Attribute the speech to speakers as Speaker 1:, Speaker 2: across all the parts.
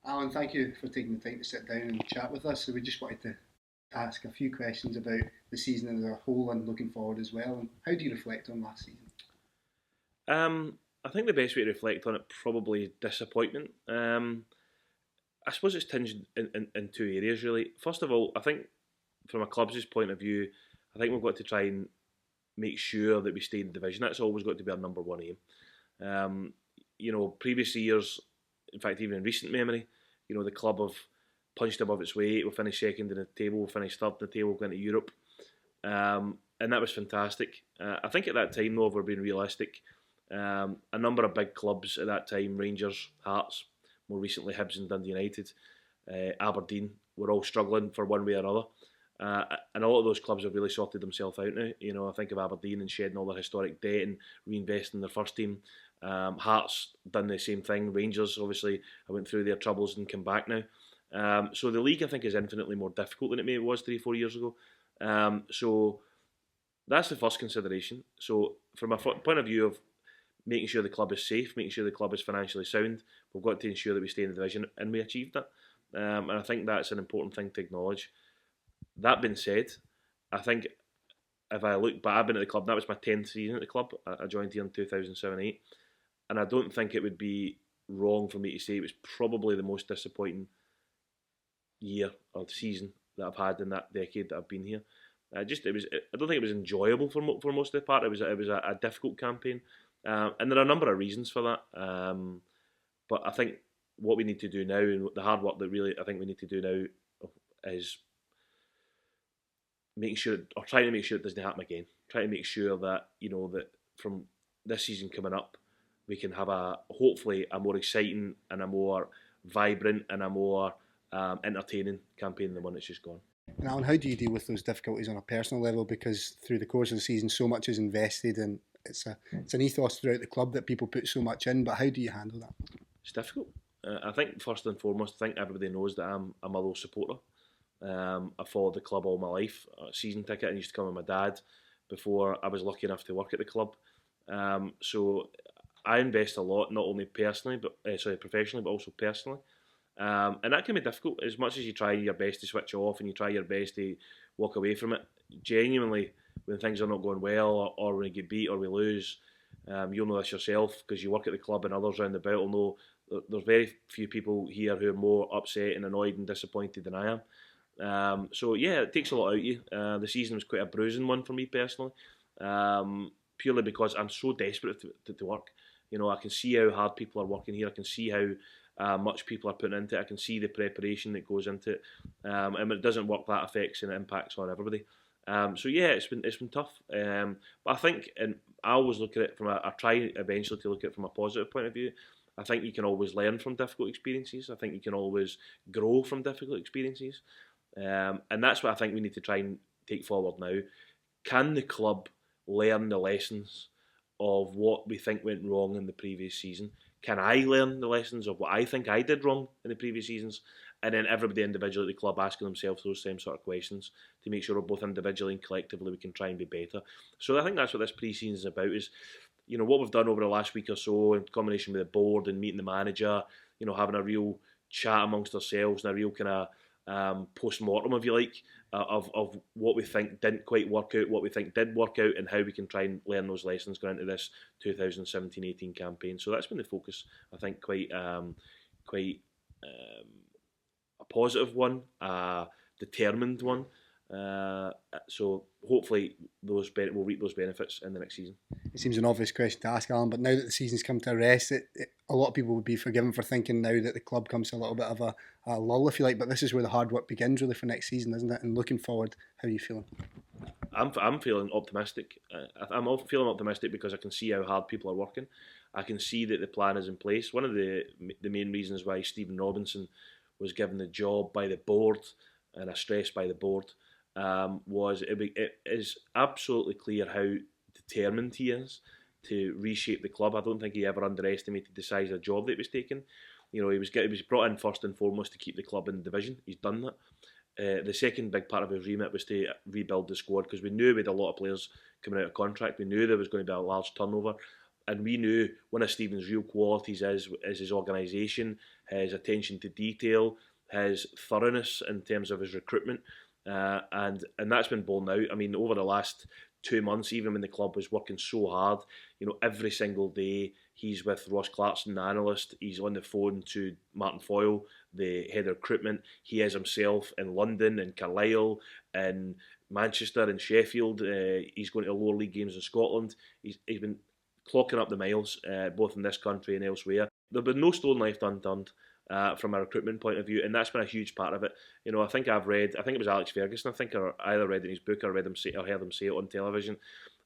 Speaker 1: Alan, thank you for taking the time to sit down and chat with us. So we just wanted to ask a few questions about the season as a whole and looking forward as well. And how do you reflect on last season?
Speaker 2: I think the best way to reflect on it probably disappointment. I suppose it's tinged in two areas really. First of all, I think from a club's point of view, I think we've got to try and make sure that we stay in the division. That's always got to be our number one aim. Um, previous years, in fact, even in recent memory, the club have punched above its weight. We'll finish second in the table, we'll finish third in the table, going to Europe. And that was fantastic. I think at that time, though, if we're being realistic, a number of big clubs at that time, Rangers, Hearts, more recently Hibs and Dundee United, Aberdeen, were all struggling for one way or another. And a lot of those clubs have really sorted themselves out now. I think of Aberdeen and shedding all their historic debt and reinvesting in their first team. Hearts done the same thing. Rangers, obviously, I went through their troubles and come back now. So the league, I think, is infinitely more difficult than it maybe was 3-4 years ago. So that's the first consideration. So from a point of view of making sure the club is safe, making sure the club is financially sound, we've got to ensure that we stay in the division, and we achieved that. And I think that's an important thing to acknowledge. That being said, I think if I look back, I've been at the club, that was my 10th season at the club. I joined here in 2007-8, and I don't think it would be wrong for me to say it was probably the most disappointing year or season that I've had in that decade that I've been here. I don't think it was enjoyable for most of the part. It was a difficult campaign, and there are a number of reasons for that. But I think what we need to do now, and the hard work that really I think we need to do now, is making sure, or trying to make sure it doesn't happen again. Trying to make sure that that from this season coming up, we can have hopefully a more exciting and a more vibrant and a more entertaining campaign than the one that's just gone.
Speaker 1: And Alan, how do you deal with those difficulties on a personal level? Because through the course of the season, so much is invested, and it's an ethos throughout the club that people put so much in. But how do you handle that?
Speaker 2: It's difficult. I think first and foremost, I think everybody knows that I'm a Motherwell supporter. I followed the club all my life. A season ticket and used to come with my dad before I was lucky enough to work at the club. So I invest a lot, not only personally, professionally, but also personally. And that can be difficult. As much as you try your best to switch off and you try your best to walk away from it, genuinely, when things are not going well or when you get beat or we lose, you'll know this yourself because you work at the club and others around the belt will know there's very few people here who are more upset and annoyed and disappointed than I am. So yeah, it takes a lot out of you. The season was quite a bruising one for me personally, purely because I'm so desperate to work. I can see how hard people are working here. I can see how much people are putting into it. I can see the preparation that goes into it, and when it doesn't work, that affects and it impacts on everybody. So yeah, it's been tough. But I think, and I always look at it I try eventually to look at it from a positive point of view. I think you can always learn from difficult experiences. I think you can always grow from difficult experiences. And that's what I think we need to try and take forward now. Can the club learn the lessons of what we think went wrong in the previous season? Can I learn the lessons of what I think I did wrong in the previous seasons? And then everybody individually at the club asking themselves those same sort of questions to make sure both individually and collectively we can try and be better. So I think that's what this pre-season is about, is what we've done over the last week or so in combination with the board and meeting the manager, having a real chat amongst ourselves and a real kind of post-mortem, if you like, of what we think didn't quite work out, what we think did work out, and how we can try and learn those lessons going into this 2017-18 campaign. So that's been the focus, I think, quite a positive one, a determined one. So hopefully we'll reap those benefits in the next season.
Speaker 1: It seems an obvious question to ask, Alan, but now that the season's come to a rest, a lot of people would be forgiven for thinking now that the club comes to a little bit of a lull, if you like. But this is where the hard work begins, really, for next season, isn't it? And looking forward, how are you feeling?
Speaker 2: I'm feeling optimistic. I'm feeling optimistic because I can see how hard people are working. I can see that the plan is in place. One of the main reasons why Stephen Robinson was given the job by the board, and I stress by the board, was it is absolutely clear how determined he is to reshape the club. I don't think he ever underestimated the size of the job that he was taking. He was brought in first and foremost to keep the club in the division. He's done that. The second big part of his remit was to rebuild the squad, because we knew we had a lot of players coming out of contract. We knew there was going to be a large turnover, And we knew one of Stephen's real qualities is his organisation, his attention to detail, his thoroughness in terms of his recruitment, and that's been borne out. I mean, over the last 2 months, even when the club was working so hard, every single day he's with Ross Clarkson, the analyst. He's on the phone to Martin Foyle, the head of recruitment. He is himself in London, in Carlisle, in Manchester, in Sheffield. He's going to lower league games in Scotland. He's been clocking up the miles, both in this country and elsewhere. There's been no stone left unturned from a recruitment point of view, and that's been a huge part of it. I think it was Alex Ferguson, I think I either read in his book or read him say, or heard him say it on television,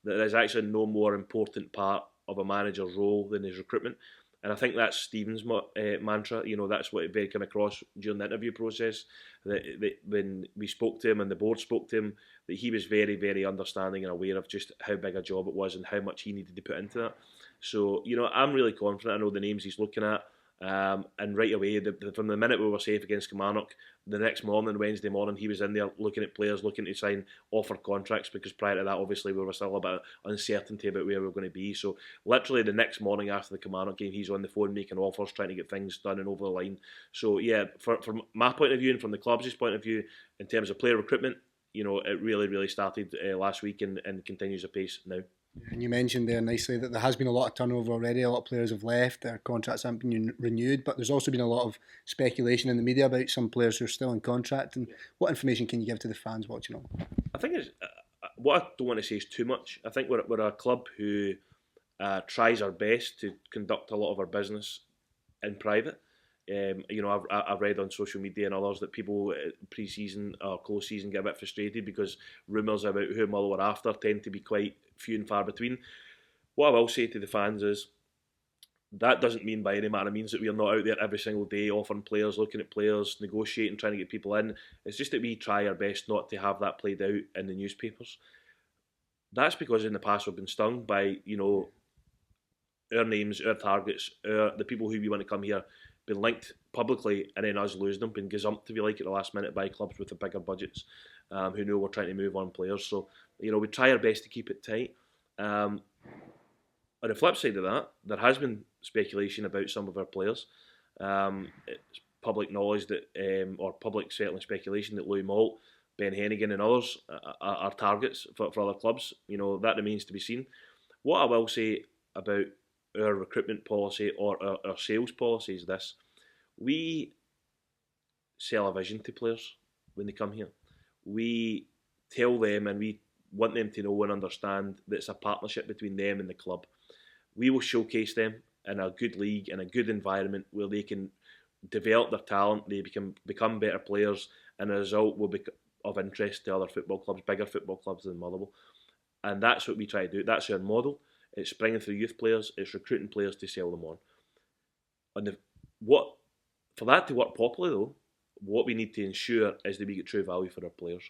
Speaker 2: that there's actually no more important part of a manager's role than his recruitment. And I think that's Stephen's mantra. That's what it came across during the interview process. That when we spoke to him and the board spoke to him, that he was very, very understanding and aware of just how big a job it was and how much he needed to put into that. So, I'm really confident. I know the names he's looking at. And right away, from the minute we were safe against Kilmarnock, the next morning, Wednesday morning, he was in there looking at players, looking to sign offer contracts, because prior to that, obviously, we were still a bit uncertainty about where we were going to be. So literally the next morning after the Kilmarnock game, he's on the phone making offers, trying to get things done and over the line. So yeah, from my point of view and from the club's point of view, in terms of player recruitment, it really, really started last week and continues apace now.
Speaker 1: And you mentioned there nicely that there has been a lot of turnover already. A lot of players have left, their contracts haven't been renewed, but there's also been a lot of speculation in the media about some players who are still in contract. And what information can you give to the fans watching on?
Speaker 2: I think what I don't want to say is too much. I think we're a club who tries our best to conduct a lot of our business in private. I've read on social media and others that people pre-season or close season get a bit frustrated because rumours about who Motherwell are after tend to be quite few and far between. What I will say to the fans is that doesn't mean by any manner means that we are not out there every single day offering players, looking at players, negotiating, trying to get people in. It's just that we try our best not to have that played out in the newspapers. That's because in the past we've been stung by our names, our targets, the people who we want to come here been linked publicly, and then us losing them, been gazumped, if you like, at the last minute by clubs with the bigger budgets who know we're trying to move on players. So, we try our best to keep it tight. On the flip side of that, there has been speculation about some of our players. It's public knowledge that, or public certainly speculation that Louis Malt, Ben Hennigan and others are targets for other clubs. That remains to be seen. What I will say about our recruitment policy or our sales policy is this: we sell a vision to players when they come here. We tell them and we want them to know and understand that it's a partnership between them and the club. We will showcase them in a good league, in a good environment where they can develop their talent, they become better players, and as a result will be of interest to other football clubs, bigger football clubs than Motherwell. And that's what we try to do. That's our model. It's bringing through youth players, it's recruiting players to sell them on. For that to work properly though, what we need to ensure is that we get true value for our players.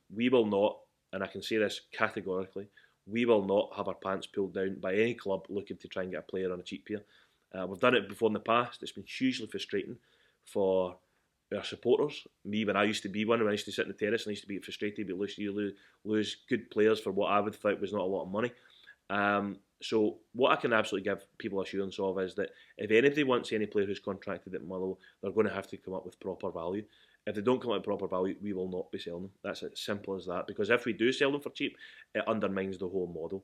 Speaker 2: We will not, and I can say this categorically, we will not have our pants pulled down by any club looking to try and get a player on a cheap here. We've done it before in the past. It's been hugely frustrating for our supporters. Me, when I used to be one, when I used to sit in the terrace and I used to be frustrated, but you lose good players for what I would think was not a lot of money. So what I can absolutely give people assurance of is that if anybody wants any player who's contracted at Motherwell, they're going to have to come up with proper value. If they don't come up with proper value, we will not be selling them. That's as simple as that. Because if we do sell them for cheap, it undermines the whole model.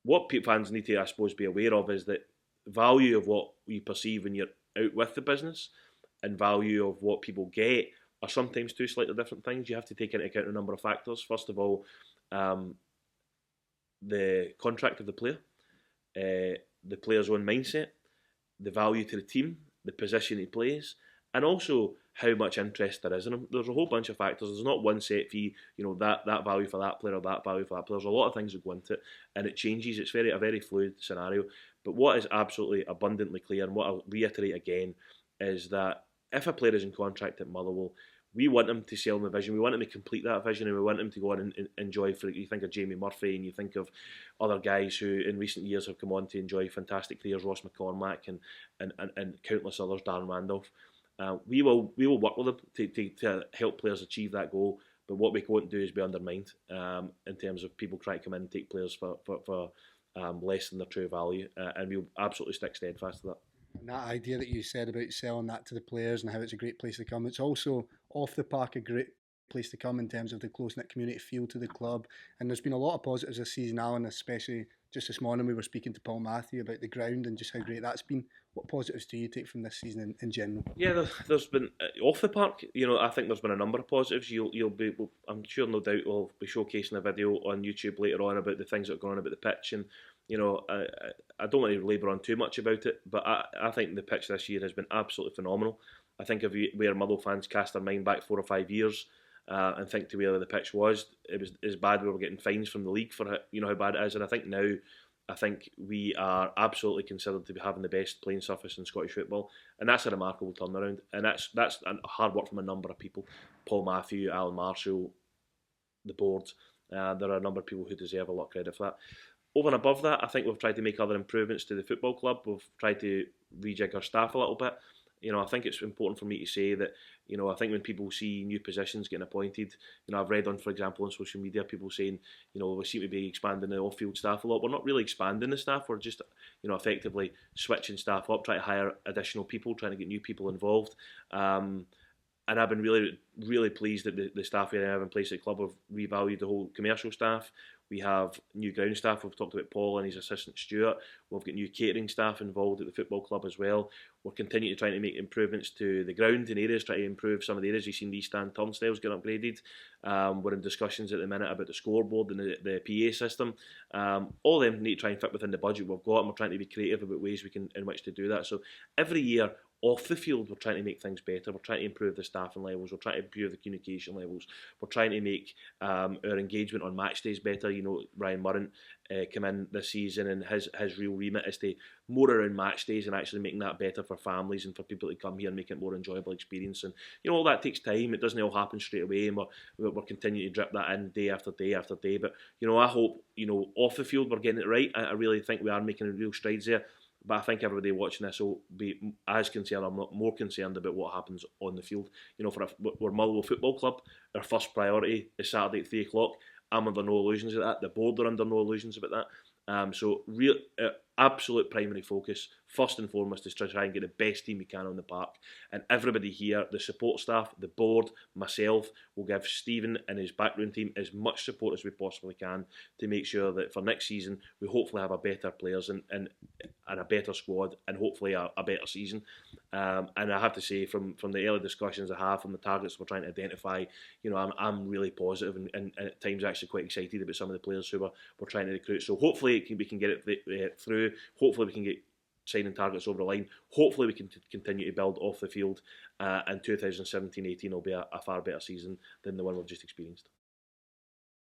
Speaker 2: What fans need to, I suppose, be aware of is that value of what we perceive when you're out with the business and value of what people get are sometimes two slightly different things. You have to take into account a number of factors. First of all, the contract of the player, the player's own mindset, the value to the team, the position he plays, and also how much interest there is in him. There's a whole bunch of factors. There's not one set fee, that value for that player or that value for that player. There's a lot of things that go into it, and it changes. It's a very fluid scenario. But what is absolutely abundantly clear, and what I'll reiterate again, is that if a player is in contract at Motherwell, we want him to sell them a vision. We want him to complete that vision, and we want him to go on and enjoy. You think of Jamie Murphy, and you think of other guys who, in recent years, have come on to enjoy fantastic careers. Ross McCormack and countless others. Darren Randolph. We will work with them to help players achieve that goal. But what we won't do is be undermined in terms of people trying to come in and take players for less than their true value, and we'll absolutely stick steadfast to that.
Speaker 1: And that idea that you said about selling that to the players and how it's a great place to come, it's also off the park a great place to come in terms of the close knit community feel to the club. And there's been a lot of positives this season, Alan, especially just this morning we were speaking to Paul Matthew about the ground and just how great that's been. What positives do you take from this season in general?
Speaker 2: Yeah, there's been off the park. I think there's been a number of positives. You'll be, I'm sure, no doubt, we'll be showcasing a video on YouTube later on about the things that are going on about the pitch. And I don't want to labour on too much about it, but I think the pitch this year has been absolutely phenomenal. I think if where Motherwell fans cast their mind back 4 or 5 years and think to where the pitch was, it was as bad. We were getting fines from the league for how bad it is, and I think now. I think we are absolutely considered to be having the best playing surface in Scottish football, and that's a remarkable turnaround. And that's hard work from a number of people: Paul Matthew, Alan Marshall, the board. There are a number of people who deserve a lot of credit for that. Over and above that, I think we've tried to make other improvements to the football club. We've tried to rejig our staff a little bit. I think it's important for me to say that, I think when people see new positions getting appointed, I've read for example, on social media, people saying, we seem to be expanding the off-field staff a lot. We're not really expanding the staff. We're just, effectively switching staff up, trying to hire additional people, trying to get new people involved. And I've been really, really pleased that the staff we have in place at the club have revalued the whole commercial staff. We have new ground staff. We've talked about Paul and his assistant Stuart. We've got new catering staff involved at the football club as well. We're continuing to try to make improvements to the ground in areas, try to improve some of the areas. You've seen these stand turnstiles get upgraded. We're in discussions at the minute about the scoreboard and the PA system. All of them need to try and fit within the budget we've got, and we're trying to be creative about ways in which to do that. So every year, off the field, we're trying to make things better. We're trying to improve the staffing levels. We're trying to improve the communication levels. We're trying to make our engagement on match days better. Ryan Murren came in this season, and his real remit is to more around match days and actually making that better for families and for people to come here and make it a more enjoyable experience. And all that takes time. It doesn't all happen straight away, and we're continuing to drip that in day after day after day. But I hope off the field we're getting it right. I really think we are making real strides there. But I think everybody watching this will be as concerned, I'm not more concerned about what happens on the field. We're Motherwell Football Club. Our first priority is Saturday at 3 o'clock. I'm under no illusions about that. The board are under no illusions about that. So real, absolute primary focus, first and foremost, is to try and get the best team we can on the park. And everybody here, the support staff, the board, myself, will give Stephen and his backroom team as much support as we possibly can to make sure that for next season we hopefully have a better players and a better squad and hopefully a better season. And I have to say, from the early discussions I have, from the targets we're trying to identify, I'm really positive and at times actually quite excited about some of the players who we're trying to recruit. So hopefully we can get it through. Hopefully we can get signing targets over the line. Hopefully we can continue to build off the field, and 2017-18 will be a far better season than the one we've just experienced.